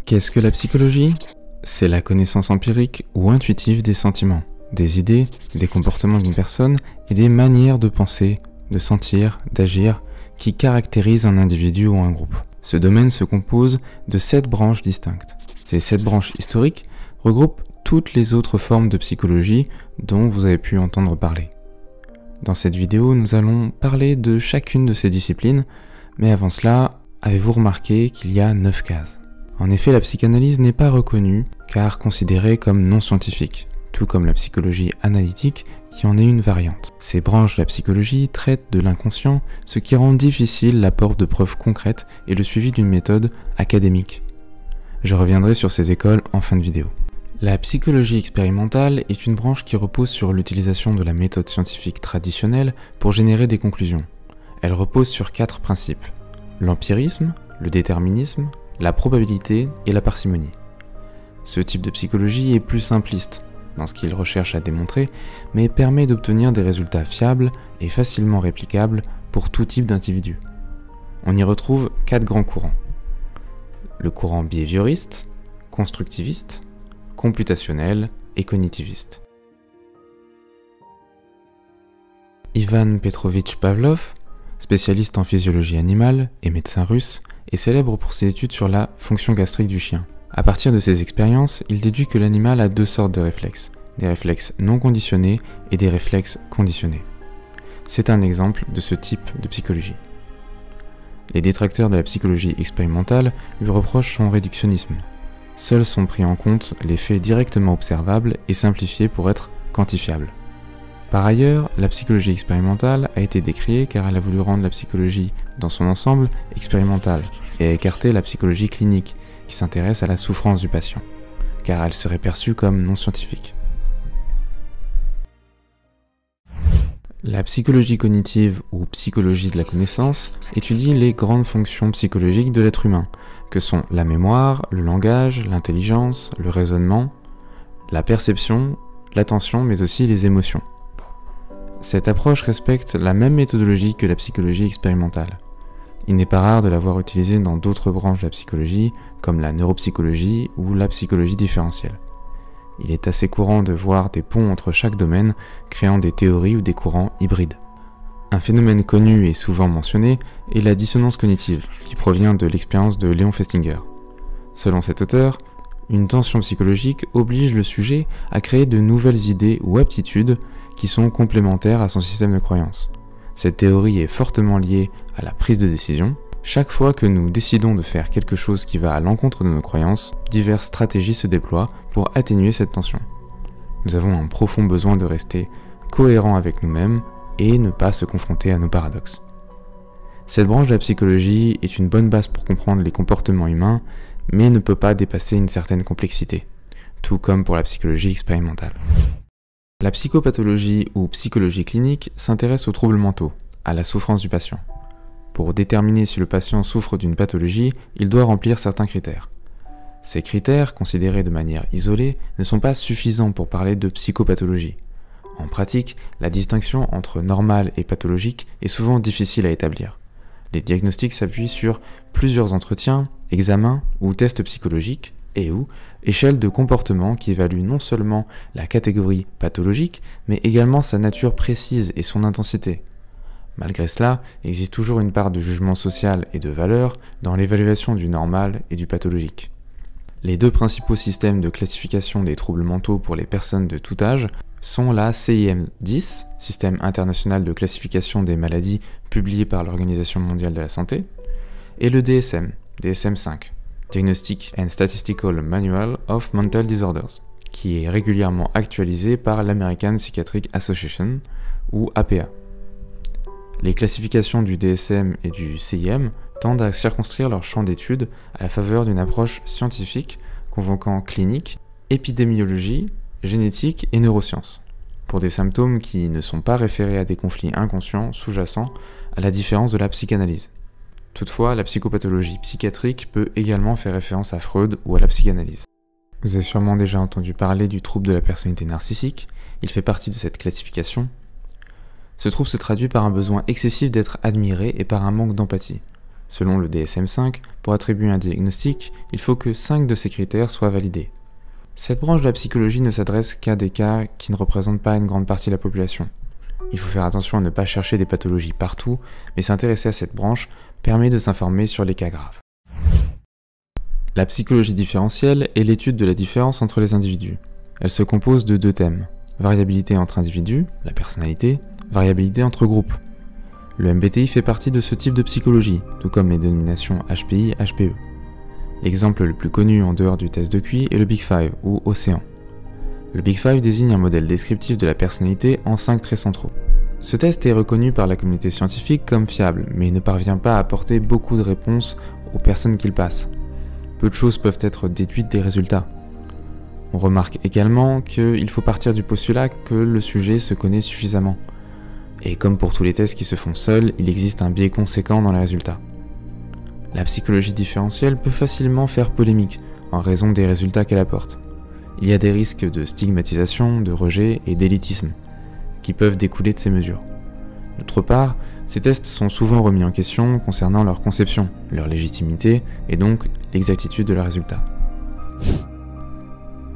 Qu'est-ce que la psychologie? C'est la connaissance empirique ou intuitive des sentiments, des idées, des comportements d'une personne et des manières de penser, de sentir, d'agir qui caractérisent un individu ou un groupe. Ce domaine se compose de 7 branches distinctes. Ces 7 branches historiques regroupent toutes les autres formes de psychologie dont vous avez pu entendre parler. Dans cette vidéo, nous allons parler de chacune de ces disciplines, mais avant cela, avez-vous remarqué qu'il y a 9 cases? En effet, la psychanalyse n'est pas reconnue car considérée comme non scientifique, tout comme la psychologie analytique qui en est une variante. Ces branches de la psychologie traitent de l'inconscient, ce qui rend difficile l'apport de preuves concrètes et le suivi d'une méthode académique. Je reviendrai sur ces écoles en fin de vidéo. La psychologie expérimentale est une branche qui repose sur l'utilisation de la méthode scientifique traditionnelle pour générer des conclusions. Elle repose sur 4 principes: l'empirisme, le déterminisme, la probabilité et la parcimonie. Ce type de psychologie est plus simpliste dans ce qu'il recherche à démontrer, mais permet d'obtenir des résultats fiables et facilement réplicables pour tout type d'individu. On y retrouve 4 grands courants: le courant behavioriste, constructiviste, computationnel et cognitiviste. Ivan Petrovitch Pavlov, spécialiste en physiologie animale et médecin russe, est célèbre pour ses études sur la fonction gastrique du chien. À partir de ses expériences, il déduit que l'animal a 2 sortes de réflexes, des réflexes non conditionnés et des réflexes conditionnés. C'est un exemple de ce type de psychologie. Les détracteurs de la psychologie expérimentale lui reprochent son réductionnisme. Seuls sont pris en compte les faits directement observables et simplifiés pour être quantifiables. Par ailleurs, la psychologie expérimentale a été décriée car elle a voulu rendre la psychologie dans son ensemble expérimentale et a écarté la psychologie clinique qui s'intéresse à la souffrance du patient, car elle serait perçue comme non scientifique. La psychologie cognitive ou psychologie de la connaissance étudie les grandes fonctions psychologiques de l'être humain, que sont la mémoire, le langage, l'intelligence, le raisonnement, la perception, l'attention, mais aussi les émotions. Cette approche respecte la même méthodologie que la psychologie expérimentale. Il n'est pas rare de la voir utilisée dans d'autres branches de la psychologie, comme la neuropsychologie ou la psychologie différentielle. Il est assez courant de voir des ponts entre chaque domaine, créant des théories ou des courants hybrides. Un phénomène connu et souvent mentionné est la dissonance cognitive, qui provient de l'expérience de Léon Festinger. Selon cet auteur, une tension psychologique oblige le sujet à créer de nouvelles idées ou aptitudes qui sont complémentaires à son système de croyances. Cette théorie est fortement liée à la prise de décision. Chaque fois que nous décidons de faire quelque chose qui va à l'encontre de nos croyances, diverses stratégies se déploient pour atténuer cette tension. Nous avons un profond besoin de rester cohérents avec nous-mêmes et ne pas se confronter à nos paradoxes. Cette branche de la psychologie est une bonne base pour comprendre les comportements humains, mais ne peut pas dépasser une certaine complexité, tout comme pour la psychologie expérimentale. La psychopathologie ou psychologie clinique s'intéresse aux troubles mentaux, à la souffrance du patient. Pour déterminer si le patient souffre d'une pathologie, il doit remplir certains critères. Ces critères, considérés de manière isolée, ne sont pas suffisants pour parler de psychopathologie. En pratique, la distinction entre normal et pathologique est souvent difficile à établir. Les diagnostics s'appuient sur plusieurs entretiens, examens ou tests psychologiques et/ou échelles de comportement qui évaluent non seulement la catégorie pathologique, mais également sa nature précise et son intensité. Malgré cela, il existe toujours une part de jugement social et de valeur dans l'évaluation du normal et du pathologique. Les 2 principaux systèmes de classification des troubles mentaux pour les personnes de tout âge sont la CIM-10, Système international de classification des maladies publié par l'Organisation mondiale de la santé, et le DSM, DSM-5, Diagnostic and Statistical Manual of Mental Disorders, qui est régulièrement actualisé par l'American Psychiatric Association, ou APA. Les classifications du DSM et du CIM tendent à circonscrire leur champ d'étude à la faveur d'une approche scientifique convoquant clinique, épidémiologie, génétique et neurosciences, pour des symptômes qui ne sont pas référés à des conflits inconscients sous-jacents à la différence de la psychanalyse. Toutefois, la psychopathologie psychiatrique peut également faire référence à Freud ou à la psychanalyse. Vous avez sûrement déjà entendu parler du trouble de la personnalité narcissique, il fait partie de cette classification. Ce trouble se traduit par un besoin excessif d'être admiré et par un manque d'empathie. Selon le DSM-5, pour attribuer un diagnostic, il faut que 5 de ces critères soient validés. Cette branche de la psychologie ne s'adresse qu'à des cas qui ne représentent pas une grande partie de la population. Il faut faire attention à ne pas chercher des pathologies partout, mais s'intéresser à cette branche permet de s'informer sur les cas graves. La psychologie différentielle est l'étude de la différence entre les individus. Elle se compose de 2 thèmes, variabilité entre individus, la personnalité, variabilité entre groupes. Le MBTI fait partie de ce type de psychologie, tout comme les dénominations HPI, HPE. L'exemple le plus connu en dehors du test de QI est le Big Five, ou Océan. Le Big Five désigne un modèle descriptif de la personnalité en 5 traits centraux. Ce test est reconnu par la communauté scientifique comme fiable, mais il ne parvient pas à apporter beaucoup de réponses aux personnes qu'il passe. Peu de choses peuvent être déduites des résultats. On remarque également qu'il faut partir du postulat que le sujet se connaît suffisamment. Et comme pour tous les tests qui se font seuls, il existe un biais conséquent dans les résultats. La psychologie différentielle peut facilement faire polémique en raison des résultats qu'elle apporte. Il y a des risques de stigmatisation, de rejet et d'élitisme qui peuvent découler de ces mesures. D'autre part, ces tests sont souvent remis en question concernant leur conception, leur légitimité et donc l'exactitude de leurs résultats.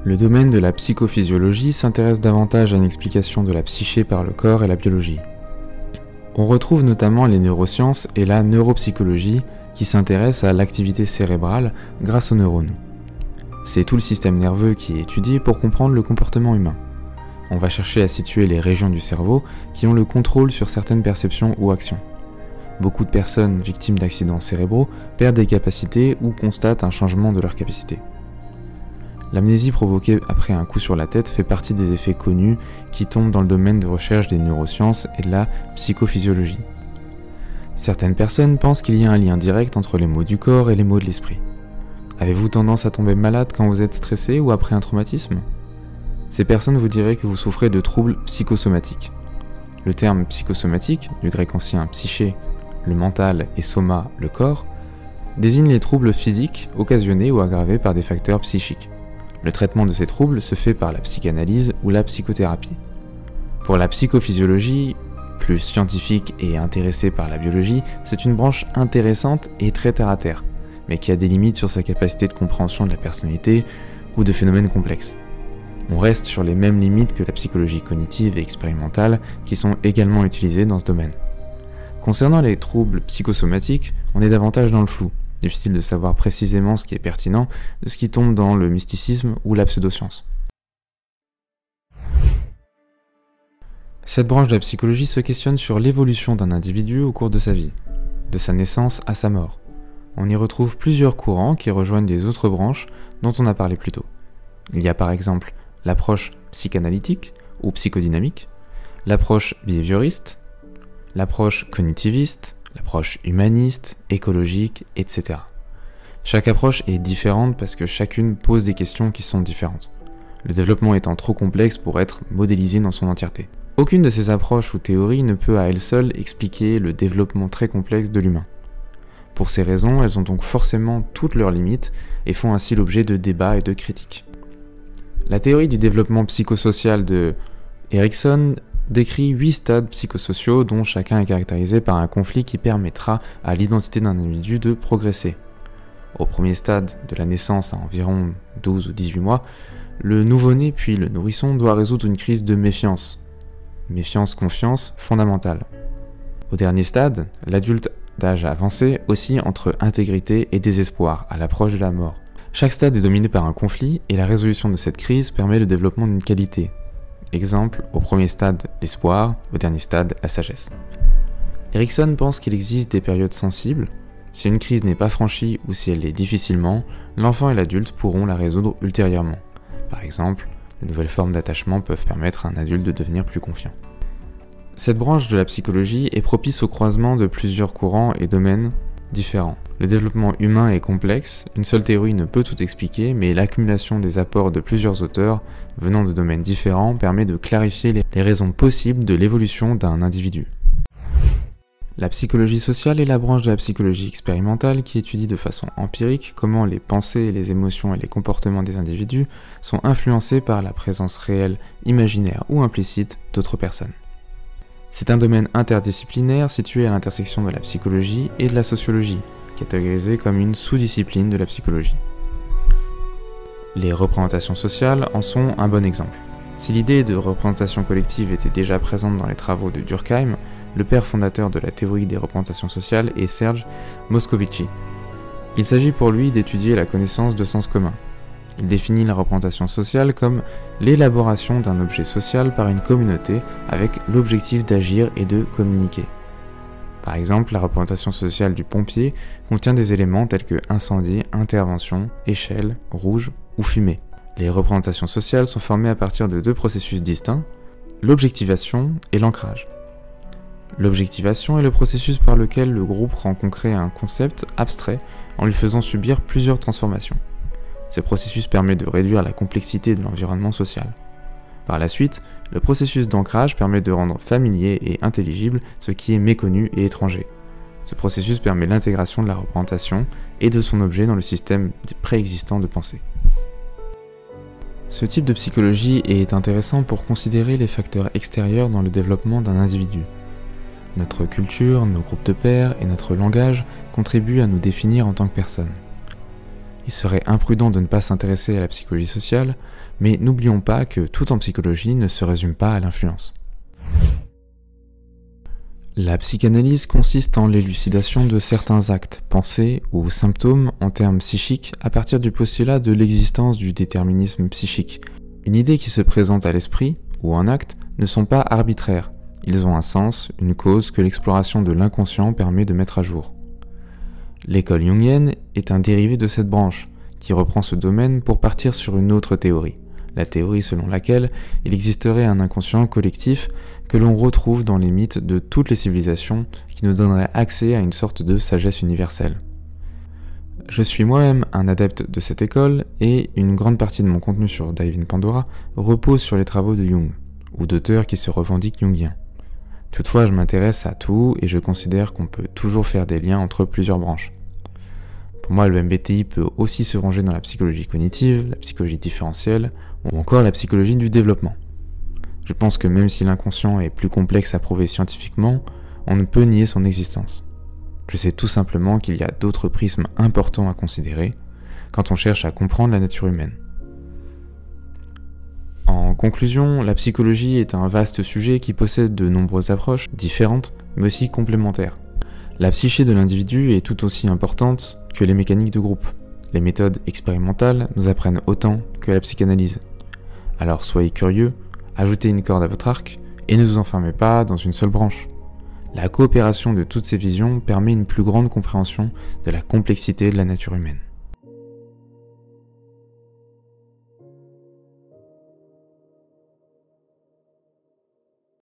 Le domaine de la psychophysiologie s'intéresse davantage à une explication de la psyché par le corps et la biologie. On retrouve notamment les neurosciences et la neuropsychologie qui s'intéressent à l'activité cérébrale grâce aux neurones. C'est tout le système nerveux qui est étudié pour comprendre le comportement humain. On va chercher à situer les régions du cerveau qui ont le contrôle sur certaines perceptions ou actions. Beaucoup de personnes victimes d'accidents cérébraux perdent des capacités ou constatent un changement de leurs capacités. L'amnésie provoquée après un coup sur la tête fait partie des effets connus qui tombent dans le domaine de recherche des neurosciences et de la psychophysiologie. Certaines personnes pensent qu'il y a un lien direct entre les maux du corps et les maux de l'esprit. Avez-vous tendance à tomber malade quand vous êtes stressé ou après un traumatisme ? Ces personnes vous diraient que vous souffrez de troubles psychosomatiques. Le terme psychosomatique, du grec ancien psyché, le mental et soma, le corps, désigne les troubles physiques occasionnés ou aggravés par des facteurs psychiques. Le traitement de ces troubles se fait par la psychanalyse ou la psychothérapie. Pour la psychophysiologie, plus scientifique et intéressée par la biologie, c'est une branche intéressante et très terre-à-terre, mais qui a des limites sur sa capacité de compréhension de la personnalité ou de phénomènes complexes. On reste sur les mêmes limites que la psychologie cognitive et expérimentale qui sont également utilisées dans ce domaine. Concernant les troubles psychosomatiques, on est davantage dans le flou. Difficile de savoir précisément ce qui est pertinent de ce qui tombe dans le mysticisme ou la pseudoscience. Cette branche de la psychologie se questionne sur l'évolution d'un individu au cours de sa vie, de sa naissance à sa mort. On y retrouve plusieurs courants qui rejoignent des autres branches dont on a parlé plus tôt. Il y a par exemple l'approche psychanalytique ou psychodynamique, l'approche behavioriste, l'approche cognitiviste, l'approche humaniste, écologique, etc. Chaque approche est différente parce que chacune pose des questions qui sont différentes, le développement étant trop complexe pour être modélisé dans son entièreté. Aucune de ces approches ou théories ne peut à elle seule expliquer le développement très complexe de l'humain. Pour ces raisons, elles ont donc forcément toutes leurs limites et font ainsi l'objet de débats et de critiques. La théorie du développement psychosocial de Erikson décrit 8 stades psychosociaux dont chacun est caractérisé par un conflit qui permettra à l'identité d'un individu de progresser. Au premier stade de la naissance à environ 12 ou 18 mois, le nouveau-né puis le nourrisson doit résoudre une crise de méfiance. Méfiance-confiance fondamentale. Au dernier stade, l'adulte d'âge avancé oscille entre intégrité et désespoir à l'approche de la mort. Chaque stade est dominé par un conflit et la résolution de cette crise permet le développement d'une qualité. Exemple, au premier stade, l'espoir, au dernier stade, la sagesse. Erikson pense qu'il existe des périodes sensibles. Si une crise n'est pas franchie ou si elle l'est difficilement, l'enfant et l'adulte pourront la résoudre ultérieurement. Par exemple, de nouvelles formes d'attachement peuvent permettre à un adulte de devenir plus confiant. Cette branche de la psychologie est propice au croisement de plusieurs courants et domaines différents. Le développement humain est complexe, une seule théorie ne peut tout expliquer, mais l'accumulation des apports de plusieurs auteurs venant de domaines différents permet de clarifier les raisons possibles de l'évolution d'un individu. La psychologie sociale est la branche de la psychologie expérimentale qui étudie de façon empirique comment les pensées, les émotions et les comportements des individus sont influencés par la présence réelle, imaginaire ou implicite d'autres personnes. C'est un domaine interdisciplinaire situé à l'intersection de la psychologie et de la sociologie, catégorisée comme une sous-discipline de la psychologie. Les représentations sociales en sont un bon exemple. Si l'idée de représentation collective était déjà présente dans les travaux de Durkheim, le père fondateur de la théorie des représentations sociales est Serge Moscovici. Il s'agit pour lui d'étudier la connaissance de sens commun. Il définit la représentation sociale comme l'élaboration d'un objet social par une communauté avec l'objectif d'agir et de communiquer. Par exemple, la représentation sociale du pompier contient des éléments tels que incendie, intervention, échelle, rouge ou fumée. Les représentations sociales sont formées à partir de deux processus distincts, l'objectivation et l'ancrage. L'objectivation est le processus par lequel le groupe rend concret un concept abstrait en lui faisant subir plusieurs transformations. Ce processus permet de réduire la complexité de l'environnement social. Par la suite, le processus d'ancrage permet de rendre familier et intelligible ce qui est méconnu et étranger. Ce processus permet l'intégration de la représentation et de son objet dans le système préexistant de pensée. Ce type de psychologie est intéressant pour considérer les facteurs extérieurs dans le développement d'un individu. Notre culture, nos groupes de pairs et notre langage contribuent à nous définir en tant que personne. Il serait imprudent de ne pas s'intéresser à la psychologie sociale, mais n'oublions pas que tout en psychologie ne se résume pas à l'influence. La psychanalyse consiste en l'élucidation de certains actes, pensées ou symptômes en termes psychiques à partir du postulat de l'existence du déterminisme psychique. Une idée qui se présente à l'esprit, ou un acte, ne sont pas arbitraires. Ils ont un sens, une cause que l'exploration de l'inconscient permet de mettre à jour. L'école jungienne est un dérivé de cette branche, qui reprend ce domaine pour partir sur une autre théorie, la théorie selon laquelle il existerait un inconscient collectif que l'on retrouve dans les mythes de toutes les civilisations qui nous donnerait accès à une sorte de sagesse universelle. Je suis moi-même un adepte de cette école et une grande partie de mon contenu sur Dive in Pandora repose sur les travaux de Jung, ou d'auteurs qui se revendiquent jungiens. Toutefois, je m'intéresse à tout et je considère qu'on peut toujours faire des liens entre plusieurs branches. Pour moi, le MBTI peut aussi se ranger dans la psychologie cognitive, la psychologie différentielle ou encore la psychologie du développement. Je pense que même si l'inconscient est plus complexe à prouver scientifiquement, on ne peut nier son existence. Je sais tout simplement qu'il y a d'autres prismes importants à considérer quand on cherche à comprendre la nature humaine. En conclusion, la psychologie est un vaste sujet qui possède de nombreuses approches différentes, mais aussi complémentaires. La psyché de l'individu est tout aussi importante que les mécaniques de groupe. Les méthodes expérimentales nous apprennent autant que la psychanalyse. Alors soyez curieux, ajoutez une corde à votre arc et ne vous enfermez pas dans une seule branche. La coopération de toutes ces visions permet une plus grande compréhension de la complexité de la nature humaine.